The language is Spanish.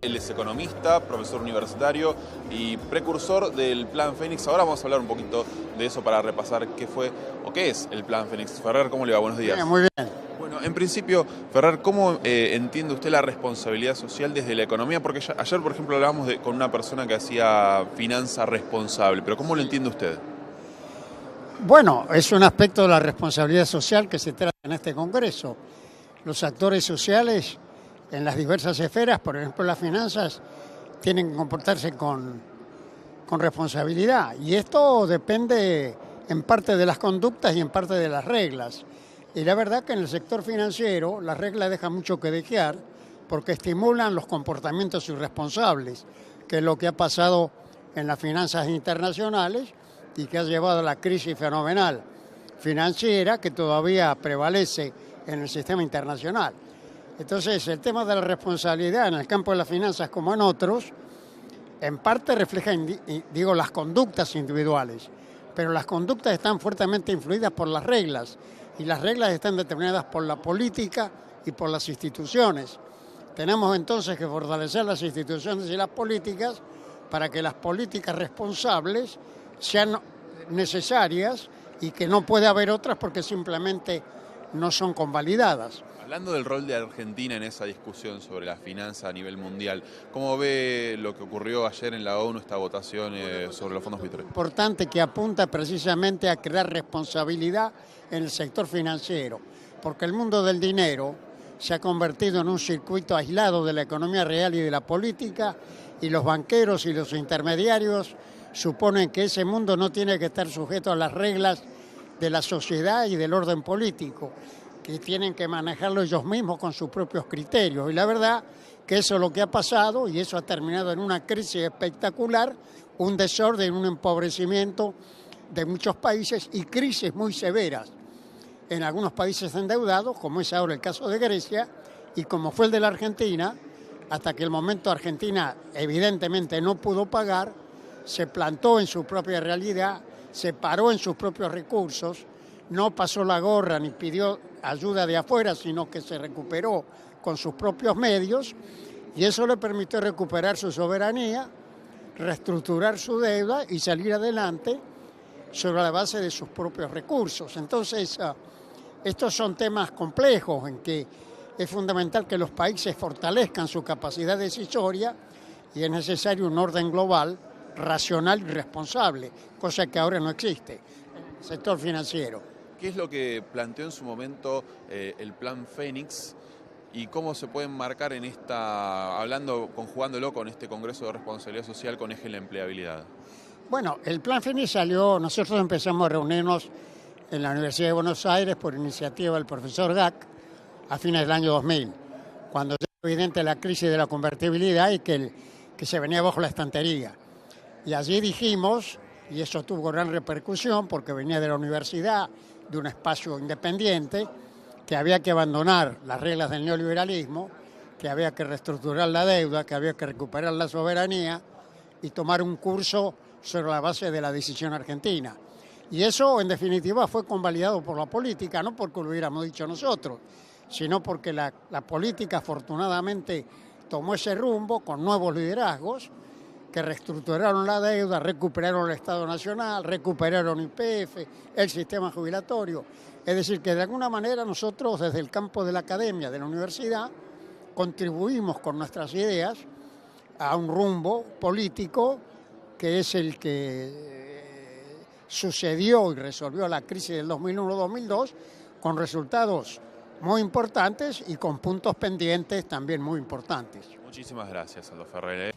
Él es economista, profesor universitario y precursor del Plan Fénix. Ahora vamos a hablar un poquito de eso para repasar qué fue o qué es el Plan Fénix. Ferrer, ¿cómo le va? Buenos días. Bien, muy bien. Bueno, en principio, Ferrer, ¿cómo entiende usted la responsabilidad social desde la economía? Porque ayer, por ejemplo, hablábamos con una persona que hacía finanza responsable, pero ¿cómo lo entiende usted? Bueno, es un aspecto de la responsabilidad social que se trata en este Congreso. Los actores sociales en las diversas esferas, por ejemplo las finanzas, tienen que comportarse con responsabilidad. Y esto depende en parte de las conductas y en parte de las reglas. Y la verdad que en el sector financiero las reglas dejan mucho que desear porque estimulan los comportamientos irresponsables, que es lo que ha pasado en las finanzas internacionales y que ha llevado a la crisis fenomenal financiera que todavía prevalece en el sistema internacional. Entonces, el tema de la responsabilidad en el campo de las finanzas como en otros, en parte refleja, las conductas individuales, pero las conductas están fuertemente influidas por las reglas y las reglas están determinadas por la política y por las instituciones. Tenemos entonces que fortalecer las instituciones y las políticas para que las políticas responsables sean necesarias y que no puede haber otras porque simplemente no son convalidadas. Hablando del rol de Argentina en esa discusión sobre la finanza a nivel mundial, ¿cómo ve lo que ocurrió ayer en la ONU, esta votación sobre los fondos buitres? Importante que apunta precisamente a crear responsabilidad en el sector financiero, porque el mundo del dinero se ha convertido en un circuito aislado de la economía real y de la política, y los banqueros y los intermediarios suponen que ese mundo no tiene que estar sujeto a las reglas de la sociedad y del orden político, que tienen que manejarlo ellos mismos con sus propios criterios. Y la verdad que eso es lo que ha pasado y eso ha terminado en una crisis espectacular, un desorden, un empobrecimiento de muchos países y crisis muy severas en algunos países endeudados, como es ahora el caso de Grecia y como fue el de la Argentina, hasta que el momento Argentina evidentemente no pudo pagar, se plantó en su propia realidad, se paró en sus propios recursos, no pasó la gorra ni pidió ayuda de afuera, sino que se recuperó con sus propios medios y eso le permitió recuperar su soberanía, reestructurar su deuda y salir adelante sobre la base de sus propios recursos. Entonces, estos son temas complejos en que es fundamental que los países fortalezcan su capacidad decisoria y es necesario un orden global, racional y responsable, cosa que ahora no existe en el sector financiero. ¿Qué es lo que planteó en su momento el Plan Fénix y cómo se puede enmarcar en conjugándolo con este Congreso de Responsabilidad Social con eje en la empleabilidad? Bueno, el Plan Fénix salió, nosotros empezamos a reunirnos en la Universidad de Buenos Aires por iniciativa del profesor Gac a fines del año 2000, cuando ya era evidente la crisis de la convertibilidad y que se venía bajo la estantería. Y allí dijimos, y eso tuvo gran repercusión porque venía de la universidad, de un espacio independiente, que había que abandonar las reglas del neoliberalismo, que había que reestructurar la deuda, que había que recuperar la soberanía y tomar un curso sobre la base de la decisión argentina. Y eso, en definitiva, fue convalidado por la política, no porque lo hubiéramos dicho nosotros, sino porque la política afortunadamente tomó ese rumbo con nuevos liderazgos que reestructuraron la deuda, recuperaron el Estado Nacional, recuperaron YPF, el sistema jubilatorio. Es decir, que de alguna manera nosotros desde el campo de la academia, de la universidad, contribuimos con nuestras ideas a un rumbo político que es el que sucedió y resolvió la crisis del 2001-2002 con resultados muy importantes y con puntos pendientes también muy importantes. Muchísimas gracias, Aldo Ferrer.